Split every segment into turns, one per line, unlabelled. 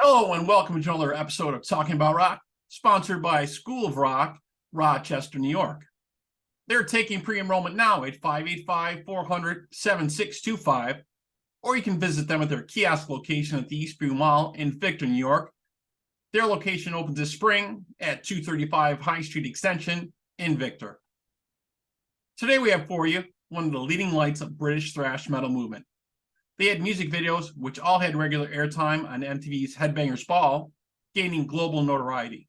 Hello and welcome to another episode of Talking About Rock, sponsored by School of Rock, Rochester, New York. They're taking pre-enrollment now at 585-400-7625, or you can visit them at their kiosk location at the Eastview Mall in Victor, New York. Their location opens this spring at 235 High Street Extension in Victor. Today we have for you one of the leading lights of British thrash metal movement. They had music videos which all had regular airtime on MTV's Headbangers Ball, gaining global notoriety.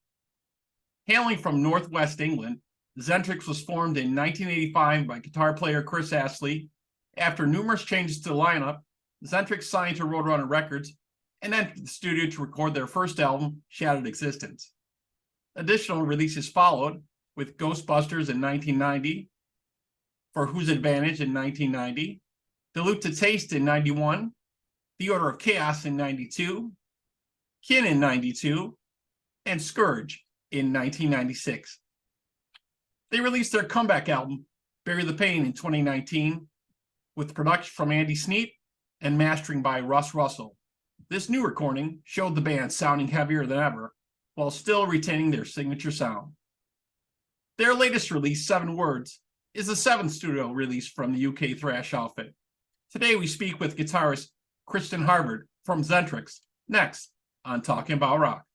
Hailing from Northwest England, Xentrix was formed in 1985 by guitar player Chris Astley. After numerous changes to the lineup, Xentrix signed to Roadrunner Records and entered the studio to record their first album, Shattered Existence. Additional releases followed, with Ghostbusters in 1990, For Whose Advantage in 1990, Dilute to Taste in 91, The Order of Chaos in 92, Kin in 92, and Scourge in 1996. They released their comeback album, Bury the Pain, in 2019, with production from Andy Sneap and mastering by Russ Russell. This new recording showed the band sounding heavier than ever, while still retaining their signature sound. Their latest release, 7 Words, is the 7th studio release from the UK thrash outfit. Today we speak with guitarist Kristian Havard from Xentrix, next on Talking About Rock.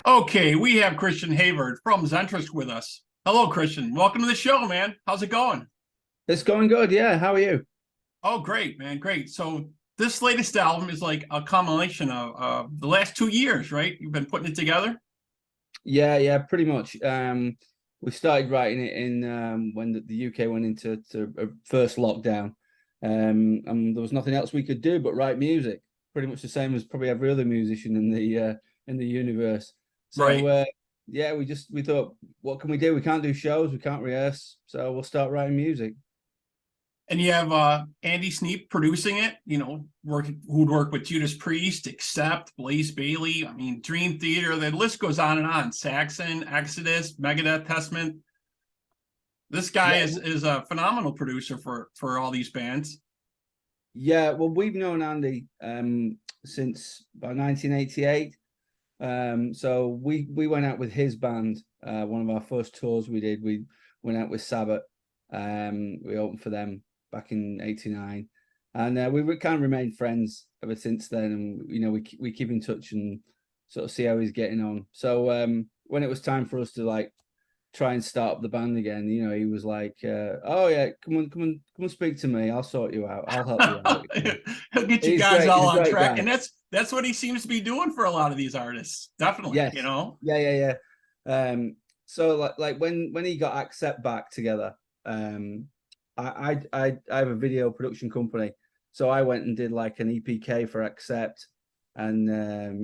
Okay, we have Kristian Havard from Xentrix with us. Hello, Kristian. Welcome to the show, man. How's it going?
It's going good, yeah. How are you?
Oh, great, man. Great. So this latest album is like a combination of the last 2 years, right? You've been putting it together?
Yeah, pretty much. We started writing it in when the UK went into first lockdown. And there was nothing else we could do but write music. Pretty much the same as probably every other musician in the universe. So
right.
We thought, what can we do? We can't do shows, we can't rehearse, so we'll start writing music.
And you have Andy Sneap producing it, who'd work with Judas Priest, Accept, Blaze Bayley, Dream Theater, the list goes on and on. Saxon, Exodus, Megadeth, Testament. This guy is a phenomenal producer for all these bands.
Yeah, well, we've known Andy since about 1988. So we went out with his band. One of our first tours we did, we went out with Sabbath. We opened for them back in '89, and we kind of remained friends ever since then. And we keep in touch and sort of see how he's getting on. So when it was time for us to try and start up the band again, he was like, "Oh yeah, come on, speak to me. I'll sort you out. I'll help you out."
He'll get you guys all on track, guy. And that's what he seems to be doing for a lot of these artists. Definitely,
yes.
Yeah.
So when he got Accept back together, I have a video production company, so I went and did like an EPK for Accept, and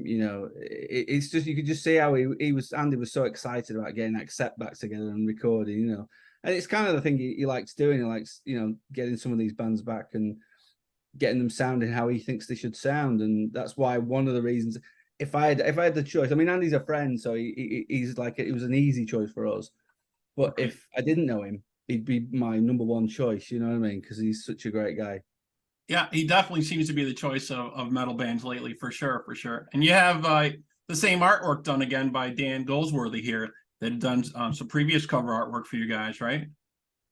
it's just, you could just see how Andy was so excited about getting Accept back together and recording, and it's kind of the thing he likes doing. He likes getting some of ththese bands back and getting them sounding how he thinks they should sound, and that's why one of the reasons. If I had the choice, Andy's a friend, so he's like, it was an easy choice for us. But if I didn't know him, he'd be my number one choice. You know what I mean? Because he's such a great guy.
Yeah, he definitely seems to be the choice of metal bands lately, for sure. And you have the same artwork done again by Dan Goldsworthy here that had done some previous cover artwork for you guys, right?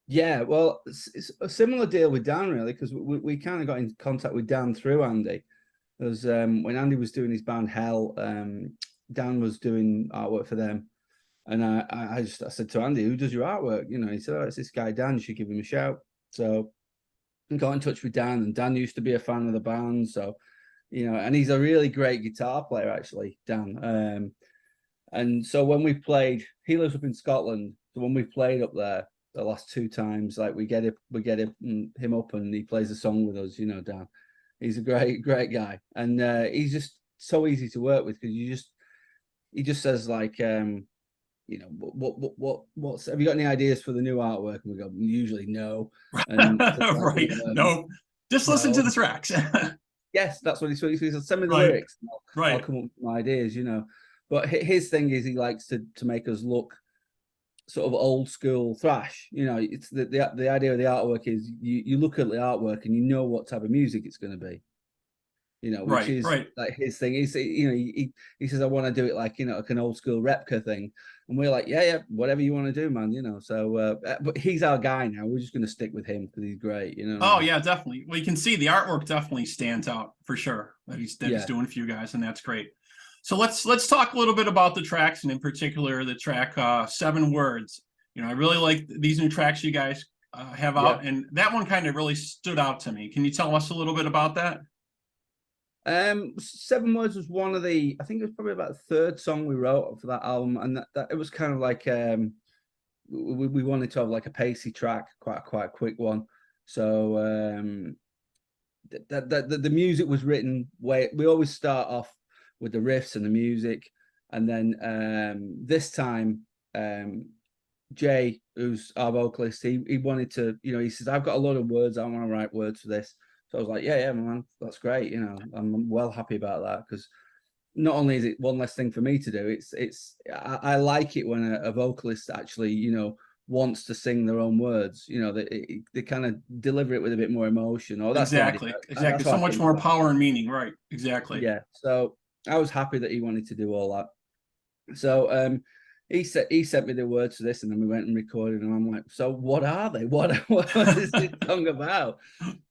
Yeah, well, it's a similar deal with Dan, really, because we kind of got in contact with Dan through Andy. Because when Andy was doing his band Hell, Dan was doing artwork for them. And I said to Andy, "Who does your artwork?" He said, "Oh, it's this guy Dan. You should give him a shout." So I got in touch with Dan, and Dan used to be a fan of the band. So, and he's a really great guitar player, actually, Dan. And so when we played, he lives up in Scotland. So when we played up there the last 2 times, we get him up, and he plays a song with us. Dan, he's a great guy, and he's just so easy to work with because he just says what's have you got any ideas for the new artwork? And we go, usually no. And
right. No, just listen to the tracks.
Yes, that's what he said. Send me the lyrics. I'll come up with some ideas, But his thing is he likes to make us look sort of old school thrash. You know, it's the idea of the artwork is you look at the artwork and you know what type of music it's going to be. You know, which is like his thing. He's, you know, he says, I want to do it like, you know, like an old school replica thing. And we're like, yeah, whatever you want to do, man, you know. So, but he's our guy now. We're just going to stick with him because he's great, you know.
Oh, yeah, definitely. Well, you can see the artwork definitely stands out for sure that he's doing for you guys, and that's great. So let's talk a little bit about the tracks, and in particular, the track 7 Words. You know, I really like these new tracks you guys have out, and that one kind of really stood out to me. Can you tell us a little bit about that?
7 Words was one of the, I think it was probably about the 3rd song we wrote for that album, and that it was kind of like we wanted to have like a pacey track, quite a quick one. So the music was written way, we always start off with the riffs and the music, and then this time Jay, who's our vocalist, he wanted to, you know, he says, I've got a lot of words, I want to write words for this. So I was like, yeah, man, that's great. You know, I'm well happy about that, because not only is it one less thing for me to do, I like it when a vocalist actually, you know, wants to sing their own words. You know, they kind of deliver it with a bit more emotion. Or that's
exactly. So much more power and meaning, right? Exactly.
Yeah. So I was happy that he wanted to do all that. So he sent me the words to this, and then we went and recorded, and I'm like, so what are they? What is this song about?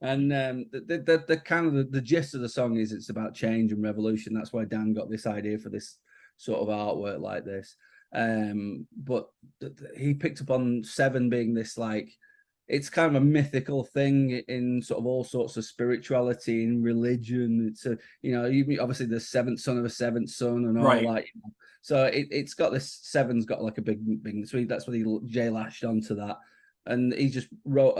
And the kind of the gist of the song is it's about change and revolution. That's why Dan got this idea for this sort of artwork like this. But he picked up on 7 being this, like, it's kind of a mythical thing in sort of all sorts of spirituality and religion. It's a, you know, obviously the 7th son of a 7th son and all that. You know? So it's got this 7's got like a big so that's what Jay lashed onto that, and he just wrote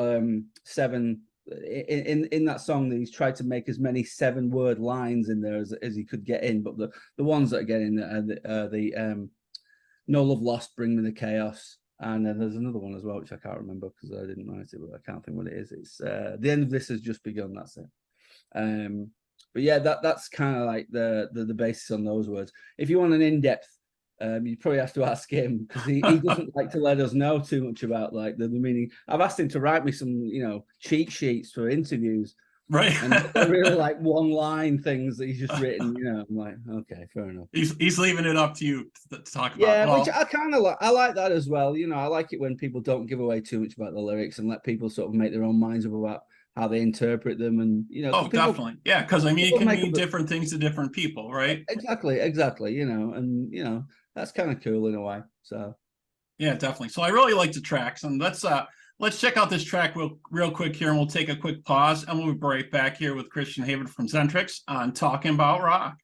7 in that song. That he's tried to make as many 7-word lines in there as he could get in, but the ones that are getting are the No Love Lost, Bring Me the Chaos. And then there's another one as well, which I can't remember because I didn't write it, but I can't think what it is. It's The End of This Has Just Begun. That's it. But yeah, that's kind of like the basis on those words. If you want an in-depth, you probably have to ask him, because he doesn't like to let us know too much about like the meaning. I've asked him to write me some, you know, cheat sheets for interviews.
Right.
And they're really like one-line things that he's just written, you know. I'm like, okay, fair enough.
He's leaving it up to you to talk about.
Yeah, which I kind of like. I like that as well. You know, I like it when people don't give away too much about the lyrics and let people sort of make their own minds up about how they interpret them, and you know.
Oh, definitely, yeah, because I mean, it can mean different things to different people, right?
Exactly. You know, and you know, that's kind of cool in a way. So,
yeah, definitely. So I really like the tracks, and let's check out this track real quick here, and we'll take a quick pause, and we'll be right back here with Kristian Havard from Xentrix on Talking About Rock.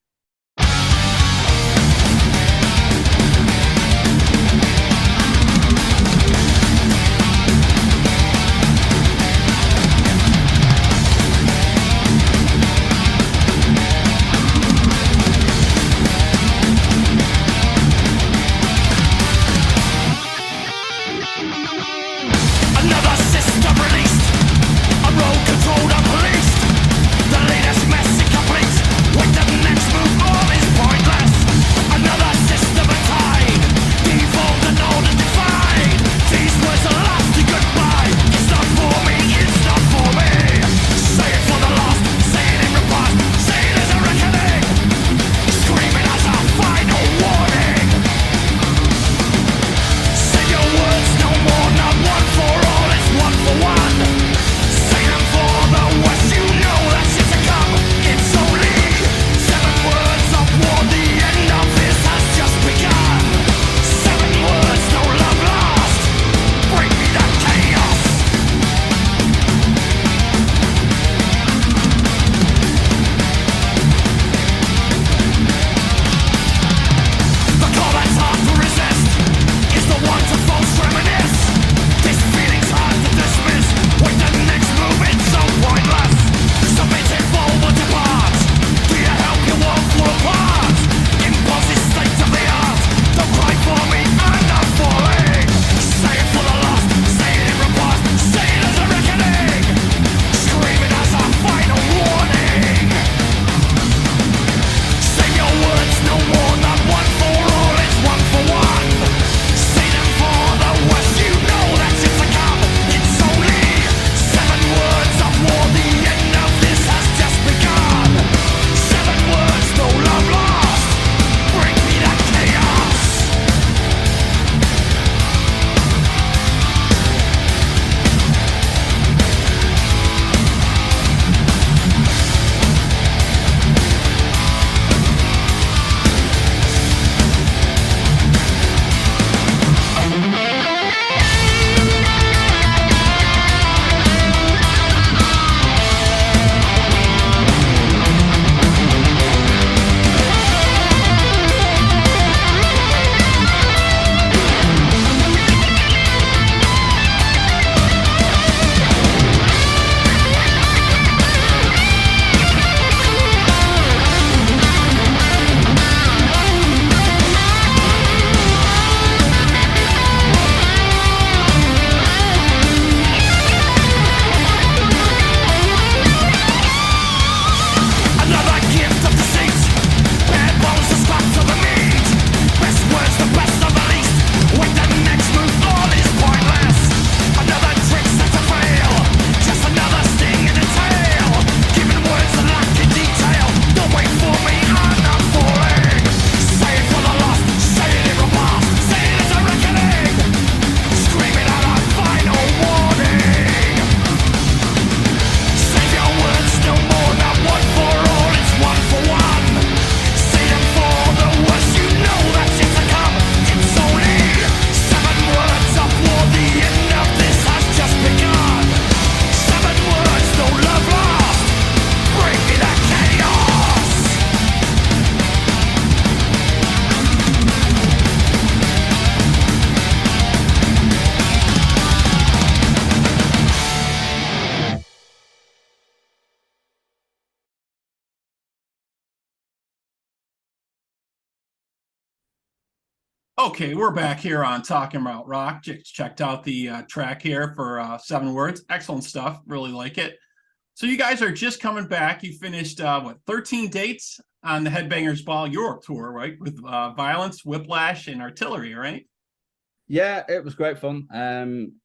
Controlled and policed. The latest message complete with the next move.
Okay, we're back here on Talking About Rock. Just checked out the track here for 7 Words. Excellent stuff. Really like it. So you guys are just coming back. You finished, 13 dates on the Headbangers Ball Europe tour, right? With Violence, Whiplash, and Artillery, right?
Yeah, it was great fun.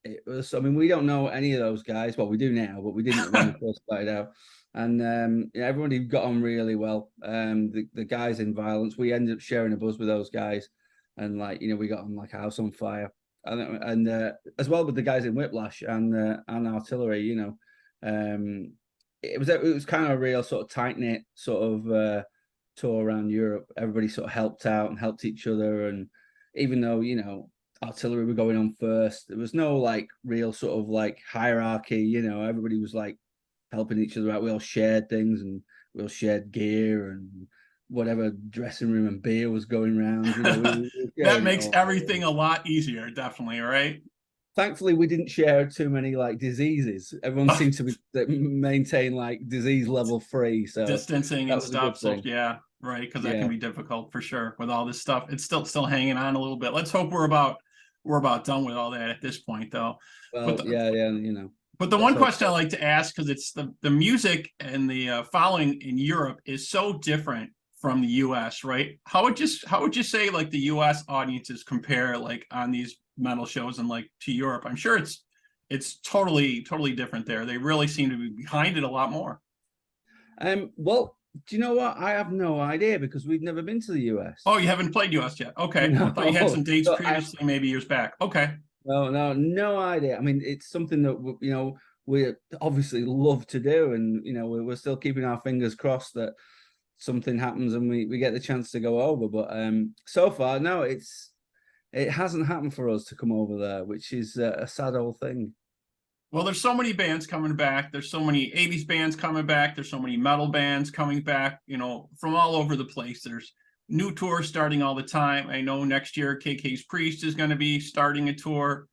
It was. I mean, we don't know any of those guys. Well, we do now, but we didn't when we first started out. And yeah, everybody got on really well. The guys in Violence, we ended up sharing a buzz with those guys, and like we got on like a house on fire. And as well with the guys in Whiplash and Artillery, it was kind of a real sort of tight knit sort of tour around Europe. Everybody sort of helped out and helped each other, and even though Artillery were going on first, there was no like real sort of like hierarchy. Everybody was like helping each other out. We all shared things and we all shared gear and whatever dressing room and beer was going around.
That makes everything a lot easier, definitely, right?
Thankfully, we didn't share too many like diseases. Everyone seemed to maintain like disease level 3, so
distancing and stuff. So yeah, right, because that
Yeah.
can be difficult for sure with all this stuff. It's still hanging on a little bit. Let's hope we're about done with all that at this point, though.
Well, yeah.
But the one question I like to ask, because it's the music and the following in Europe is so different from the U.S., right? How would you say like the U.S. audiences compare like on these metal shows and like to Europe? I'm sure it's totally different there. They really seem to be behind it a lot more.
Well, do you know what? I have no idea because we've never been to the US.
Oh, you haven't played US yet? Okay.
No.
I thought you had some dates
So
previously, maybe years back. Okay.
No idea. I mean, it's something that we obviously love to do, and we're still keeping our fingers crossed that something happens and we get the chance to go over. But so far, no, it hasn't happened for us to come over there, which is a sad old thing.
Well, there's so many bands coming back. There's so many 80s bands coming back. There's so many metal bands coming back, from all over the place. There's new tours starting all the time. I know next year KK's Priest is going to be starting a tour.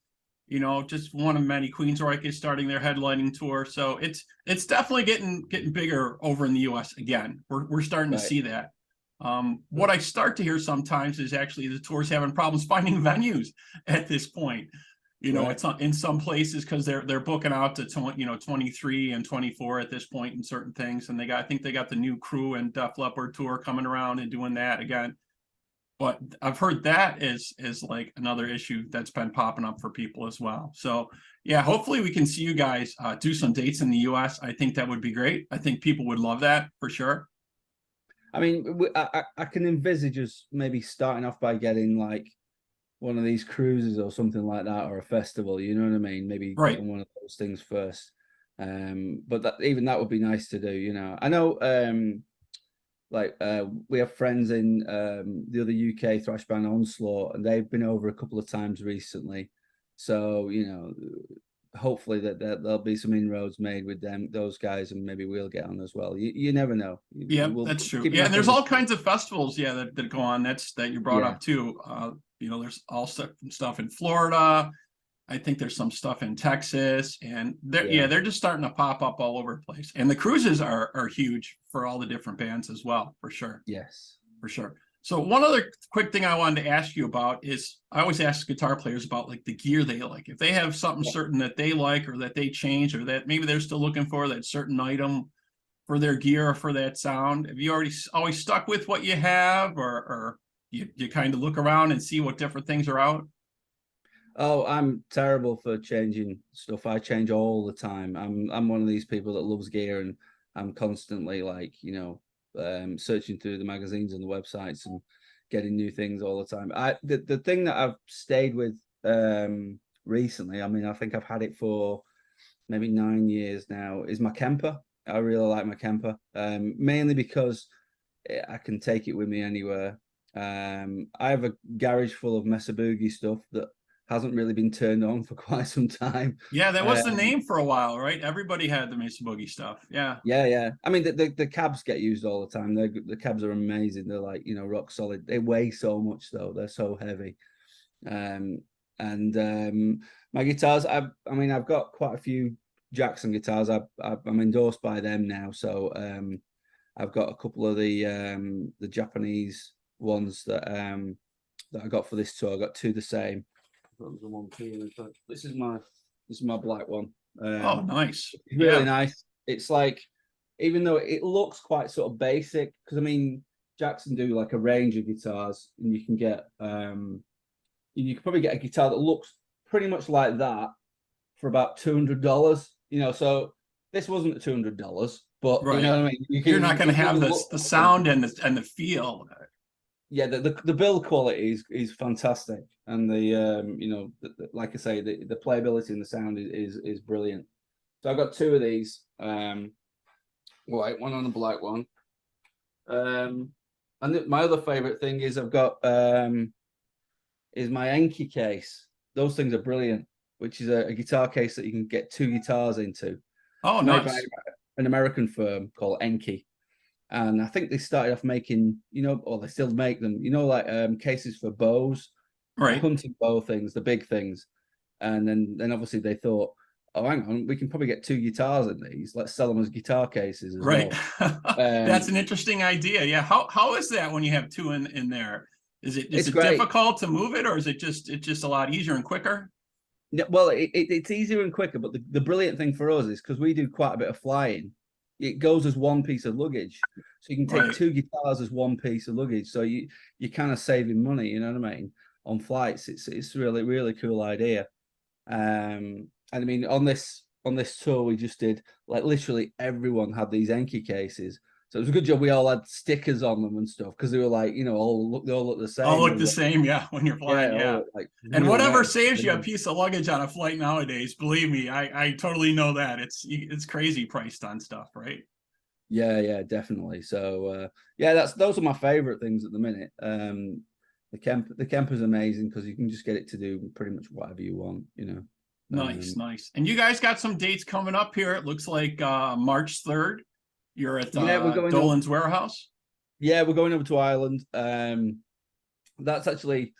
Just one of many. Queensryche is starting their headlining tour. So it's definitely getting bigger over in the US again. We're starting to see that. What I start to hear sometimes is actually the tours having problems finding venues at this point. It's in some places because they're booking out to 23 and 24 at this point in certain things, and I think they got the new Crew and Def Leppard tour coming around and doing that again. But I've heard that is like another issue that's been popping up for people as well. So yeah, hopefully we can see you guys do some dates in the US. I think that would be great. I think people would love that for sure.
I mean, I can envisage us maybe starting off by getting like one of these cruises or something like that, or a festival, you know what I mean? Maybe getting one of those things first. But even that would be nice to do, I know we have friends in the other UK thrash band Onslaught, and they've been over a couple of times recently. So, hopefully that there'll be some inroads made with those guys, and maybe we'll get on as well. You never know.
Yeah, that's true. Yeah, and there's all kinds of festivals, that go on. That you brought up too. There's all stuff in Florida. I think there's some stuff in Texas, and they're just starting to pop up all over the place. And the cruises are huge for all the different bands as well, for sure.
Yes,
for sure. So one other quick thing I wanted to ask you about is I always ask guitar players about like the gear they like. If they have something certain that they like or that they change or that maybe they're still looking for that certain item for their gear or for that sound, have you always stuck with what you have, or you kind of look around and see what different things are out?
Oh, I'm terrible for changing stuff. I change all the time. I'm one of these people that loves gear, and I'm constantly like, searching through the magazines and the websites and getting new things all the time. The thing that I've stayed with recently, I mean, I think I've had it for maybe 9 years now, is my Kemper. I really like my Kemper, mainly because I can take it with me anywhere. I have a garage full of Mesa Boogie stuff that hasn't really been turned on for quite some time.
Yeah, that was the name for a while, right? Everybody had the Mesa Boogie stuff. Yeah.
I mean, the cabs get used all the time. The cabs are amazing. They're like, rock solid. They weigh so much though. They're so heavy. My guitars, I've got quite a few Jackson guitars. I'm endorsed by them now. So I've got a couple of the Japanese ones that that I got for this tour. I got two the same. This is my black one.
Oh, nice.
It's really
Yeah.
nice. It's like, even though it looks quite sort of basic, because I mean, Jackson do like a range of guitars, and you can get you could probably get a guitar that looks pretty much like that for about $200. You know, so this wasn't $200, but you
Right.
know what I mean.
You're not going to have the
look-
sound and the feel.
Yeah, the build quality is fantastic, and the you know, like I say, the playability and the sound is brilliant. So I've got two of these, white one and a black one. And my other favorite thing is I've got is my Enki case. Those things are brilliant, which is a guitar case that you can get two guitars into.
Oh,
Made by
nice.
an American firm called Enki. And I think they started off making, you know, or they still make them, you know, like cases for bows,
Right.
hunting bow things, the big things. And then obviously they thought, oh, hang on, we can probably get two guitars in these. Let's sell them as guitar cases as
Right.
well.
That's an interesting idea. Yeah. How is that when you have two in there? Is it
great.
difficult to move it, or is it's just a lot easier and quicker?
No, well, it's easier and quicker, but the brilliant thing for us is because we do quite a bit of flying, it goes as one piece of luggage. So you can take
Right.
two guitars as one piece of luggage. So you're kind of saving money, you know what I mean? On flights. It's really, really cool idea. And I mean, on this tour we just did, like, literally everyone had these Enki cases. So it was a good job we all had stickers on them and stuff, because they were like, you know, they all look the same.
All look the same, yeah, when you're flying, yeah.
Like,
And
really
whatever
nice.
saves you a piece of luggage on a flight nowadays, believe me, I totally know that. It's crazy priced on stuff, right?
Yeah, definitely. So yeah, those are my favorite things at the minute. The Kemper's amazing because you can just get it to do pretty much whatever you want, you know.
Nice. And you guys got some dates coming up here. It looks like March 3rd. You're at
we're going
Dolan's Warehouse.
Yeah, we're going over to Ireland. That's actually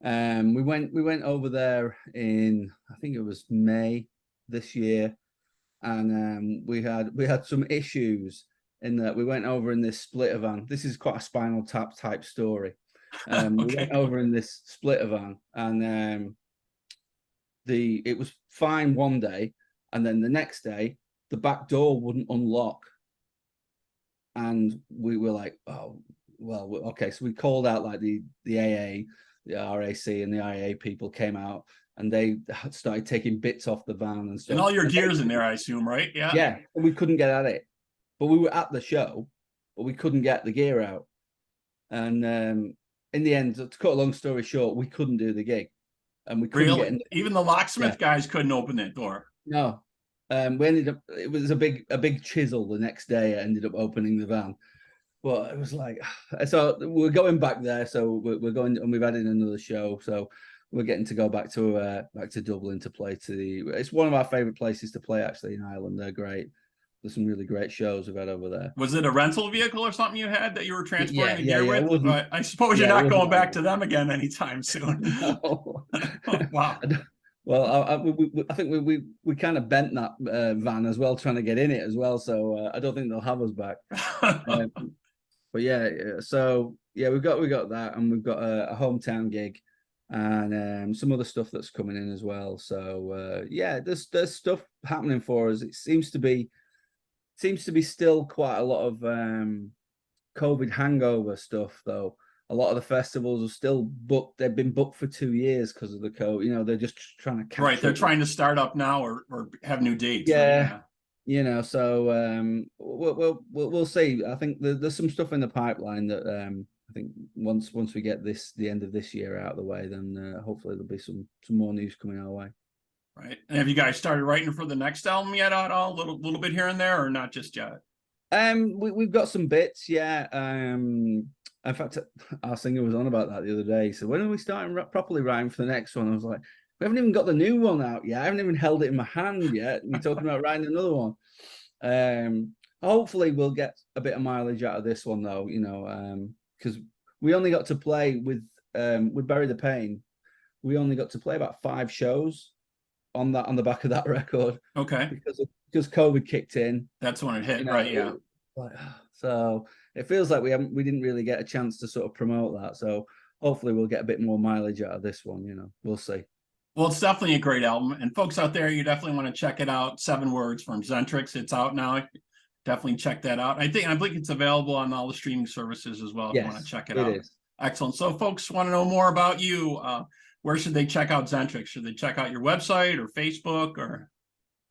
we went over there in, I think it was May this year, and we had some issues in that we went over in this splitter van. This is quite a Spinal Tap type story.
Okay.
We went over in this splitter van, and it was fine one day, and then the next day the back door wouldn't unlock, and we were like, oh well, okay. So we called out, like, the AA, the RAC, and the IA people came out, and they started taking bits off the van and stuff.
And all your gear's in there, I assume, right? Yeah.
Yeah, and we couldn't get at it, but we were at the show, but we couldn't get the gear out. And in the end, to cut a long story short, we couldn't do the gig, and we couldn't get in.
Even the locksmith guys couldn't open that door.
No, we ended up. It was a big chisel the next day. I ended up opening the van, but it was like, so we're going back there. So we're going, and we've added another show. So we're getting to go back to Dublin to play it's one of our favorite places to play, actually, in Ireland. They're great. There's some really great shows we've had over there.
Was it a rental vehicle or something you had that you were transporting the gear
yeah,
with? But I suppose you're not going back to them again anytime soon.
No.
Wow.
Well, I think we kind of bent that van as well, trying to get in it as well. So I don't think they'll have us back. But yeah, so yeah, we got that, and we've got a hometown gig, and some other stuff that's coming in as well. So yeah, there's stuff happening for us. It seems to be still quite a lot of COVID hangover stuff, though. A lot of the festivals are still booked. They've been booked for 2 years because of the COVID. You know, they're just trying to catch
Right, they're
up.
trying to start up now or have new dates.
Yeah.
Right?
You know, so we'll see. I think there's some stuff in the pipeline that I think once we get the end of this year out of the way, then hopefully there'll be some more news coming our way.
Right. And have you guys started writing for the next album yet at all? Little bit here and there, or not just yet?
We've got some bits, yeah. In fact, our singer was on about that the other day. So when are we starting properly writing for the next one? I was like, we haven't even got the new one out yet. I haven't even held it in my hand yet. We're talking about writing another one. Hopefully we'll get a bit of mileage out of this one, though, you know, because we only got to play with Bury the Pain. We only got to play about 5 shows on the back of that record.
Okay.
Because COVID kicked in.
That's when it hit,
you know,
right? Yeah.
So it feels like we didn't really get a chance to sort of promote that. So hopefully we'll get a bit more mileage out of this one. You know, we'll see.
Well, it's definitely a great album. And folks out there, you definitely want to check it out. 7 Words from Xentrix. It's out now. Definitely check that out. I believe it's available on all the streaming services as well if you want to check it out.
It is.
Excellent. So folks want to know more about you. Where should they check out Xentrix? Should they check out your website or Facebook or?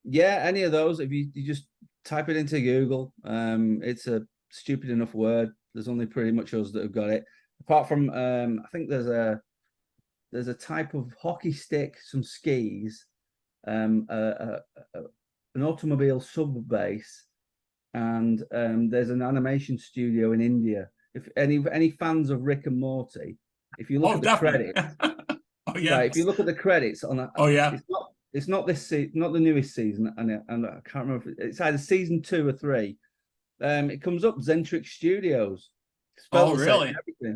Yeah, any of those. If you just type it into Google, it's a stupid enough word. There's only pretty much us that have got it. Apart from, I think there's a type of hockey stick, some skis, an automobile sub bass, and there's an animation studio in India. If any fans of Rick and Morty, if you look at the credits,
oh yeah,
right, if you look at the credits on that,
oh yeah,
it's not this not the newest season, and I can't remember. It's either season 2 or 3. It comes up Xentrix Studios.
Oh really?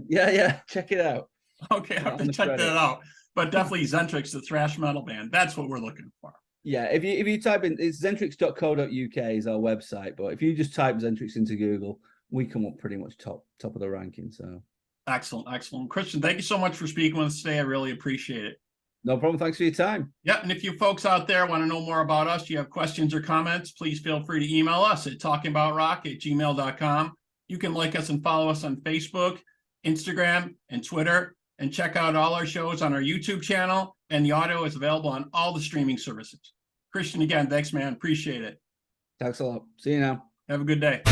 Yeah. Check it out.
Okay, I have to check that out. But definitely Xentrix, the thrash metal band. That's what we're looking for. Yeah,
if you type in, it's xentrix.co.uk is our website, but if you just type Xentrix into Google, we come up pretty much top of the ranking. So
excellent. Kristian, thank you so much for speaking with us today. I really appreciate it.
No problem. Thanks for your time.
Yeah, and if you folks out there want to know more about us, you have questions or comments, please feel free to email us at talkingaboutrock@gmail.com. You can like us and follow us on Facebook, Instagram, and Twitter, and check out all our shows on our YouTube channel, and the audio is available on all the streaming services. Kristian, again, thanks, man. Appreciate it.
Thanks a lot. See you now.
Have a good day.